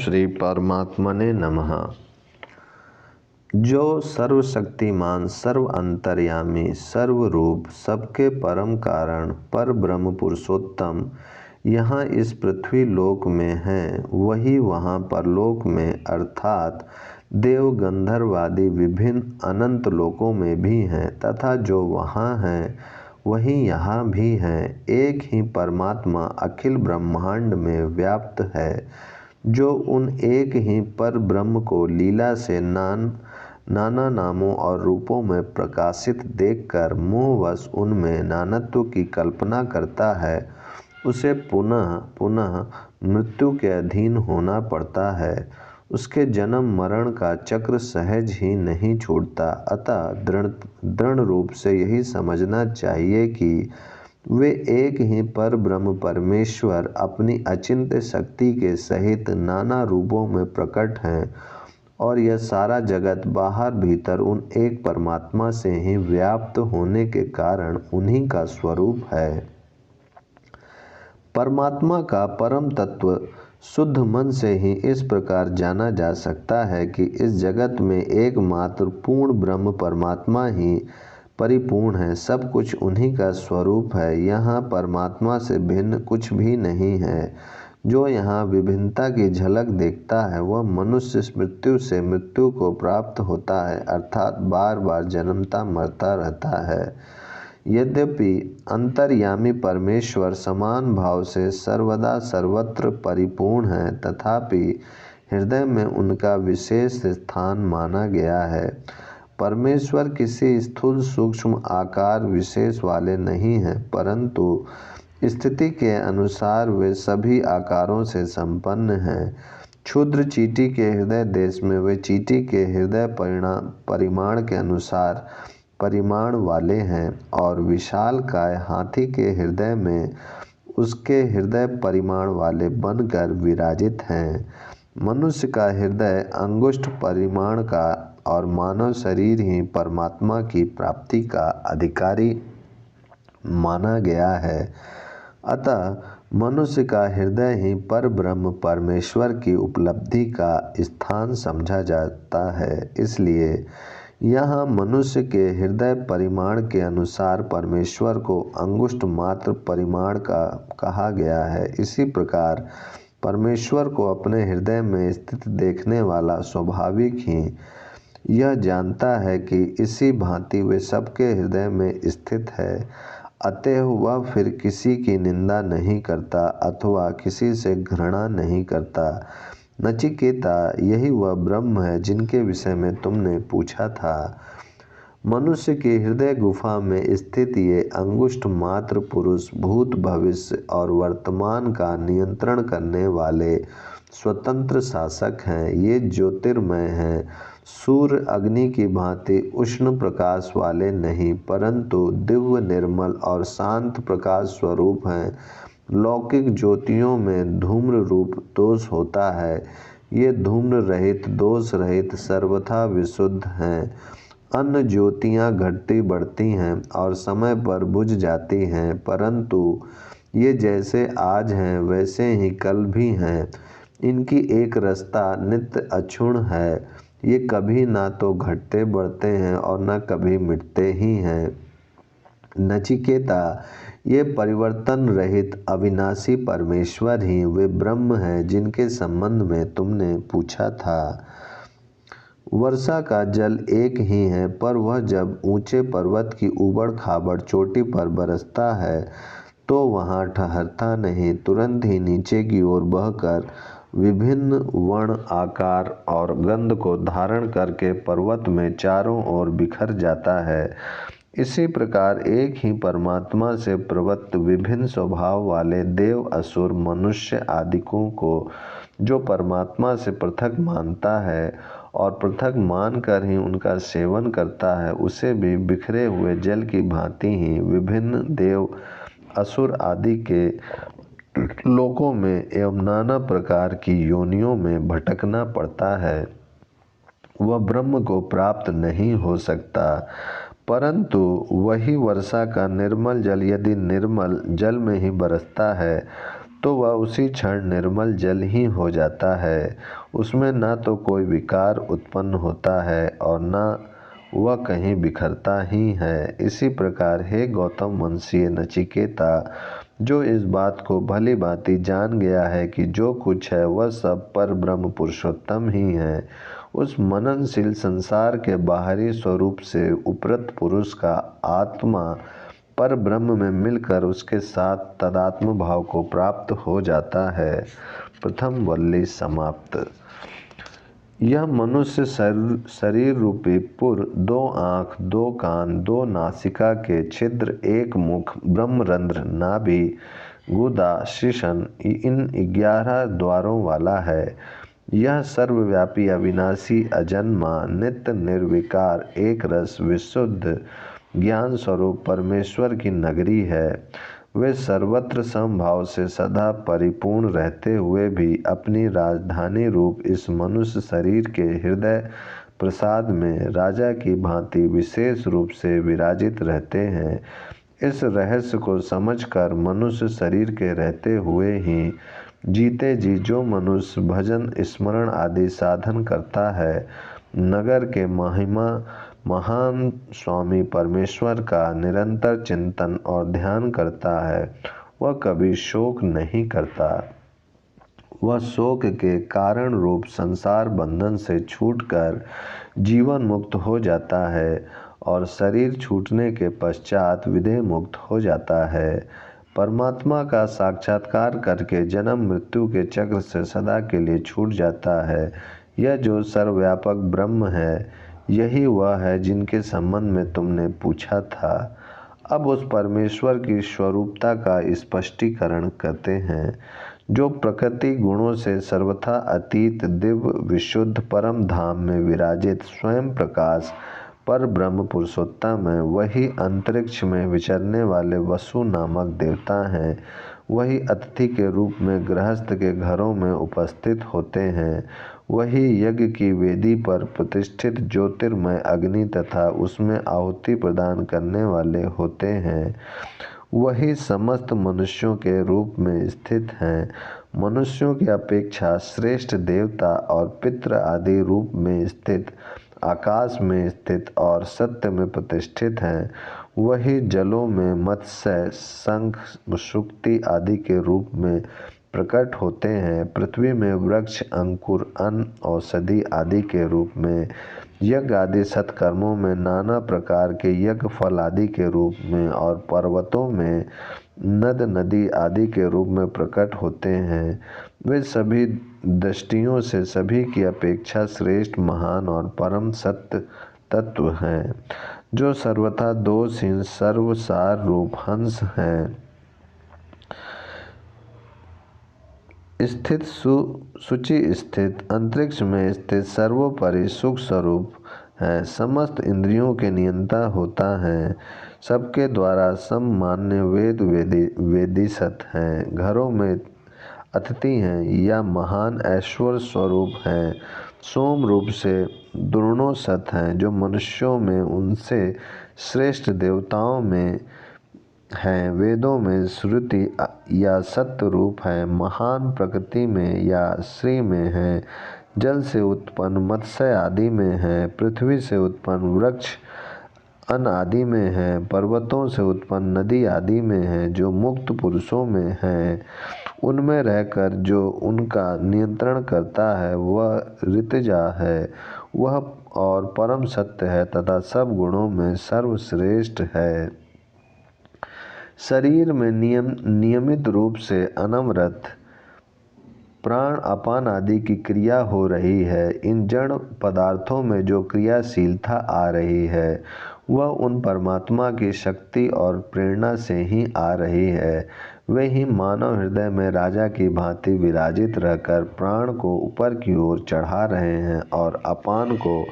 श्री परमात्मने नमः। जो सर्वशक्तिमान, सर्व अंतर्यामी, सर्वरूप, सबके परम कारण, पर ब्रह्म पुरुषोत्तम यहाँ इस पृथ्वी लोक में हैं, वही वहाँ परलोक में अर्थात देव गंधर्व आदि विभिन्न अनंत लोकों में भी हैं तथा जो वहाँ हैं वही यहाँ भी हैं। एक ही परमात्मा अखिल ब्रह्मांड में व्याप्त है, जो उन एक ही पर ब्रह्म को लीला से नाना नामों और रूपों में प्रकाशित देखकर मोहवश उनमें नानत्व की कल्पना करता है, उसे पुनः पुनः मृत्यु के अधीन होना पड़ता है। उसके जन्म मरण का चक्र सहज ही नहीं छूटता। अतः दृढ़ रूप से यही समझना चाहिए कि वे एक ही पर ब्रह्म परमेश्वर अपनी अचिंत्य शक्ति के सहित नाना रूपों में प्रकट हैं और यह सारा जगत बाहर भीतर उन एक परमात्मा से ही व्याप्त होने के कारण उन्हीं का स्वरूप है। परमात्मा का परम तत्व शुद्ध मन से ही इस प्रकार जाना जा सकता है कि इस जगत में एकमात्र पूर्ण ब्रह्म परमात्मा ही परिपूर्ण है, सब कुछ उन्हीं का स्वरूप है। यहाँ परमात्मा से भिन्न कुछ भी नहीं है। जो यहाँ विभिन्नता की झलक देखता है वह मनुष्य मृत्यु से मृत्यु को प्राप्त होता है, अर्थात बार बार जन्मता मरता रहता है। यद्यपि अंतर्यामी परमेश्वर समान भाव से सर्वदा सर्वत्र परिपूर्ण है, तथापि हृदय में उनका विशेष स्थान माना गया है। परमेश्वर किसी स्थूल सूक्ष्म आकार विशेष वाले नहीं हैं, परंतु स्थिति के अनुसार वे सभी आकारों से संपन्न हैं। क्षुद्र चींटी के हृदय देश में वे चींटी के हृदय परिमाण के अनुसार परिमाण वाले हैं और विशालकाय हाथी के हृदय में उसके हृदय परिमाण वाले बनकर विराजित हैं। मनुष्य का हृदय अंगुष्ठ परिमाण का और मानव शरीर ही परमात्मा की प्राप्ति का अधिकारी माना गया है। अतः मनुष्य का हृदय ही पर ब्रह्म परमेश्वर की उपलब्धि का स्थान समझा जाता है। इसलिए यहाँ मनुष्य के हृदय परिमाण के अनुसार परमेश्वर को अंगुष्ठ मात्र परिमाण का कहा गया है। इसी प्रकार परमेश्वर को अपने हृदय में स्थित देखने वाला स्वाभाविक ही यह जानता है कि इसी भांति वे सबके हृदय में स्थित है। अतएव वह फिर किसी की निंदा नहीं करता अथवा किसी से घृणा नहीं करता। नचिकेता, यही वह ब्रह्म है जिनके विषय में तुमने पूछा था। मनुष्य की हृदय गुफा में स्थित ये अंगुष्ठ मात्र पुरुष भूत भविष्य और वर्तमान का नियंत्रण करने वाले स्वतंत्र शासक हैं। ये ज्योतिर्मय हैं, सूर्य अग्नि की भांति उष्ण प्रकाश वाले नहीं, परंतु दिव्य निर्मल और शांत प्रकाश स्वरूप हैं। लौकिक ज्योतियों में धूम्र रूप दोष होता है, ये धूम्र रहित दोष रहित सर्वथा विशुद्ध हैं। अन्य ज्योतियाँ घटती बढ़ती हैं और समय पर बुझ जाती हैं, परंतु ये जैसे आज हैं वैसे ही कल भी हैं। इनकी एक रसता नित्य अक्षुण्ण है, ये कभी ना तो घटते बढ़ते हैं और न कभी मिटते ही हैं। नचिकेता, ये परिवर्तन रहित अविनाशी परमेश्वर ही वे ब्रह्म हैं जिनके संबंध में तुमने पूछा था। वर्षा का जल एक ही है, पर वह जब ऊंचे पर्वत की ऊबड़ खाबड़ चोटी पर बरसता है तो वहाँ ठहरता नहीं, तुरंत ही नीचे की ओर बहकर विभिन्न वर्ण आकार और गंध को धारण करके पर्वत में चारों ओर बिखर जाता है। इसी प्रकार एक ही परमात्मा से प्रवृत्त विभिन्न स्वभाव वाले देव असुर मनुष्य आदिकों को जो परमात्मा से पृथक मानता है और पृथक मानकर ही उनका सेवन करता है, उसे भी बिखरे हुए जल की भांति ही विभिन्न देव असुर आदि के लोकों में एवं नाना प्रकार की योनियों में भटकना पड़ता है। वह ब्रह्म को प्राप्त नहीं हो सकता, परंतु वही वर्षा का निर्मल जल यदि निर्मल जल में ही बरसता है तो वह उसी क्षण निर्मल जल ही हो जाता है। उसमें न तो कोई विकार उत्पन्न होता है और न वह कहीं बिखरता ही है। इसी प्रकार हे गौतम वंशीय नचिकेता, जो इस बात को भली भांति जान गया है कि जो कुछ है वह सब पर ब्रह्म पुरुषोत्तम ही है, उस मननशील संसार के बाहरी स्वरूप से उपरत पुरुष का आत्मा पर ब्रह्म में मिलकर उसके साथ तदात्म भाव को प्राप्त हो जाता है। प्रथम वल्ली समाप्त। यह मनुष्य शरीर रूपी पुर, 2 आँख, 2 कान, 2 नासिका के छिद्र, 1 मुख, ब्रह्मरंध्र, नाभि, गुदा, शीशन, इन 11 द्वारों वाला है। यह सर्वव्यापी, अविनाशी, अजन्मा, नित्य, निर्विकार, एक रस, विशुद्ध ज्ञान स्वरूप परमेश्वर की नगरी है। वे सर्वत्र समभाव से सदा परिपूर्ण रहते हुए भी अपनी राजधानी रूप इस मनुष्य शरीर के हृदय प्रसाद में राजा की भांति विशेष रूप से विराजित रहते हैं। इस रहस्य को समझकर मनुष्य शरीर के रहते हुए ही जीते जी जो मनुष्य भजन, स्मरण आदि साधन करता है, नगर के महिमा महान स्वामी परमेश्वर का निरंतर चिंतन और ध्यान करता है, वह कभी शोक नहीं करता। वह शोक के कारण रूप संसार बंधन से छूटकर जीवन मुक्त हो जाता है और शरीर छूटने के पश्चात विदेह मुक्त हो जाता है। परमात्मा का साक्षात्कार करके जन्म मृत्यु के चक्र से सदा के लिए छूट जाता है। यह जो सर्वव्यापक ब्रह्म है, यही वह है जिनके संबंध में तुमने पूछा था। अब उस परमेश्वर की स्वरूपता का स्पष्टीकरण करते हैं, जो प्रकृति गुणों से सर्वथा अतीत, दिव्य, विशुद्ध परम धाम में विराजित स्वयं प्रकाश पर ब्रह्म पुरुषोत्तम है। वही अंतरिक्ष में विचरने वाले वसु नामक देवता हैं। वही अतिथि के रूप में गृहस्थ के घरों में उपस्थित होते हैं। वही यज्ञ की वेदी पर प्रतिष्ठित ज्योतिर्मय अग्नि तथा उसमें आहुति प्रदान करने वाले होते हैं। वही समस्त मनुष्यों के रूप में स्थित हैं। मनुष्यों की अपेक्षा श्रेष्ठ देवता और पितृ आदि रूप में स्थित, आकाश में स्थित और सत्य में प्रतिष्ठित हैं। वही जलों में मत्स्य, शंख, सुक्ति आदि के रूप में प्रकट होते हैं। पृथ्वी में वृक्ष, अंकुर, अन्न, औषधि आदि के रूप में, यज्ञ आदि सत्कर्मों में नाना प्रकार के यज्ञ फल आदि के रूप में और पर्वतों में नद, नदी आदि के रूप में प्रकट होते हैं। वे सभी दृष्टियों से सभी की अपेक्षा श्रेष्ठ, महान और परम सत्य तत्व हैं, जो सर्वथा दोषहीन सर्वसार रूप हंस हैं, स्थित शुचि स्थित अंतरिक्ष में स्थित सर्वोपरि सुख स्वरूप है, समस्त इंद्रियों के नियंता होता है, सबके द्वारा सम्मान्य वेदिसत हैं, घरों में अतिथि हैं या महान ऐश्वर्य स्वरूप हैं, सोम रूप से दुर्णोसत हैं, जो मनुष्यों में उनसे श्रेष्ठ देवताओं में हैं, वेदों में श्रुति या सत्य रूप है, महान प्रकृति में या श्री में है, जल से उत्पन्न मत्स्य आदि में है, पृथ्वी से उत्पन्न वृक्ष अन्न आदि में है, पर्वतों से उत्पन्न नदी आदि में है, जो मुक्त पुरुषों में है, उनमें रहकर जो उनका नियंत्रण करता है वह ऋतजा है, वह और परम सत्य है तथा सब गुणों में सर्वश्रेष्ठ है। शरीर में नियमित रूप से अनवरत प्राण, अपान आदि की क्रिया हो रही है। इन जड़ पदार्थों में जो क्रियाशीलता आ रही है वह उन परमात्मा की शक्ति और प्रेरणा से ही आ रही है। वे ही मानव हृदय में राजा की भांति विराजित रहकर प्राण को ऊपर की ओर चढ़ा रहे हैं और अपान को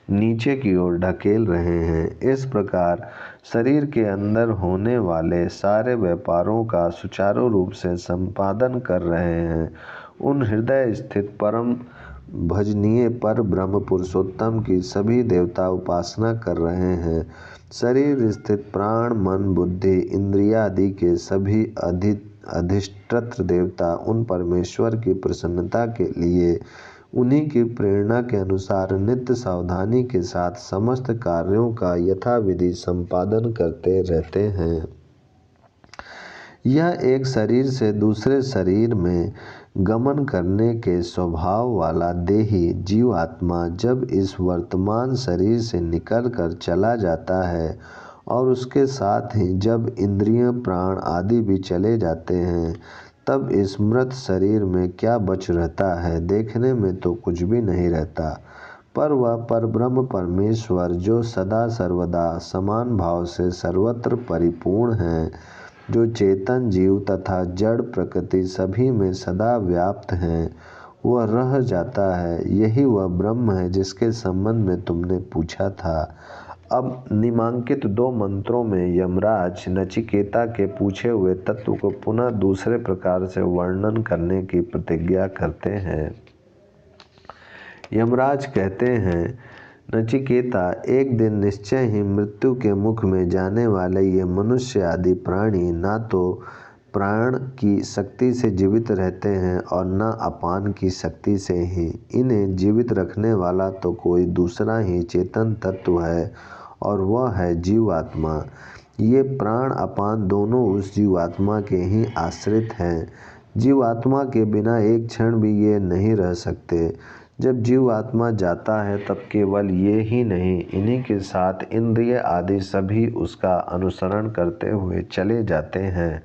नीचे की ओर ढकेल रहे हैं। इस प्रकार शरीर के अंदर होने वाले सारे व्यापारों का सुचारू रूप से संपादन कर रहे हैं। उन हृदय स्थित परम भजनीय पर ब्रह्म पुरुषोत्तम की सभी देवता उपासना कर रहे हैं। शरीर स्थित प्राण, मन, बुद्धि, इंद्रियादि के सभी अधिष्ठात्र देवता उन परमेश्वर की प्रसन्नता के लिए उन्हीं की प्रेरणा के अनुसार नित्य सावधानी के साथ समस्त कार्यों का यथाविधि संपादन करते रहते हैं। यह एक शरीर से दूसरे शरीर में गमन करने के स्वभाव वाला देही जीवात्मा जब इस वर्तमान शरीर से निकलकर चला जाता है और उसके साथ ही जब इंद्रिय, प्राण आदि भी चले जाते हैं, तब इस मृत शरीर में क्या बच रहता है? देखने में तो कुछ भी नहीं रहता, पर वह परब्रह्म परमेश्वर जो सदा सर्वदा समान भाव से सर्वत्र परिपूर्ण है, जो चेतन जीव तथा जड़ प्रकृति सभी में सदा व्याप्त हैं, वह रह जाता है। यही वह ब्रह्म है जिसके संबंध में तुमने पूछा था। अब निम्नांकित 2 मंत्रों में यमराज नचिकेता के पूछे हुए तत्व को पुनः दूसरे प्रकार से वर्णन करने की प्रतिज्ञा करते हैं। यमराज कहते हैं, नचिकेता, एक दिन निश्चय ही मृत्यु के मुख में जाने वाले ये मनुष्य आदि प्राणी ना तो प्राण की शक्ति से जीवित रहते हैं और न अपान की शक्ति से ही। इन्हें जीवित रखने वाला तो कोई दूसरा ही चेतन तत्व है और वह है जीवात्मा। ये प्राण अपान दोनों उस जीवात्मा के ही आश्रित हैं। जीवात्मा के बिना एक क्षण भी ये नहीं रह सकते। जब जीवात्मा जाता है तब केवल ये ही नहीं, इन्हीं के साथ इंद्रिय आदि सभी उसका अनुसरण करते हुए चले जाते हैं।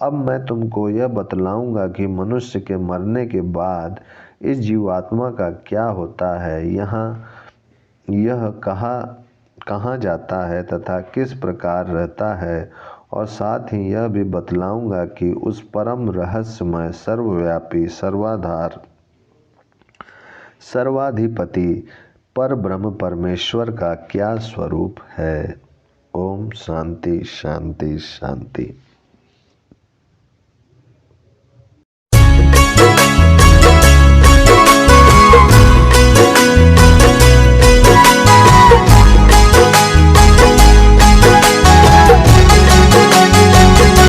अब मैं तुमको यह बतलाऊंगा कि मनुष्य के मरने के बाद इस जीवात्मा का क्या होता है, यह कहाँ जाता है तथा किस प्रकार रहता है, और साथ ही यह भी बतलाऊंगा कि उस परम रहस्यमय सर्वव्यापी सर्वाधार सर्वाधिपति पर ब्रह्म परमेश्वर का क्या स्वरूप है। ओम शांति शांति शांति।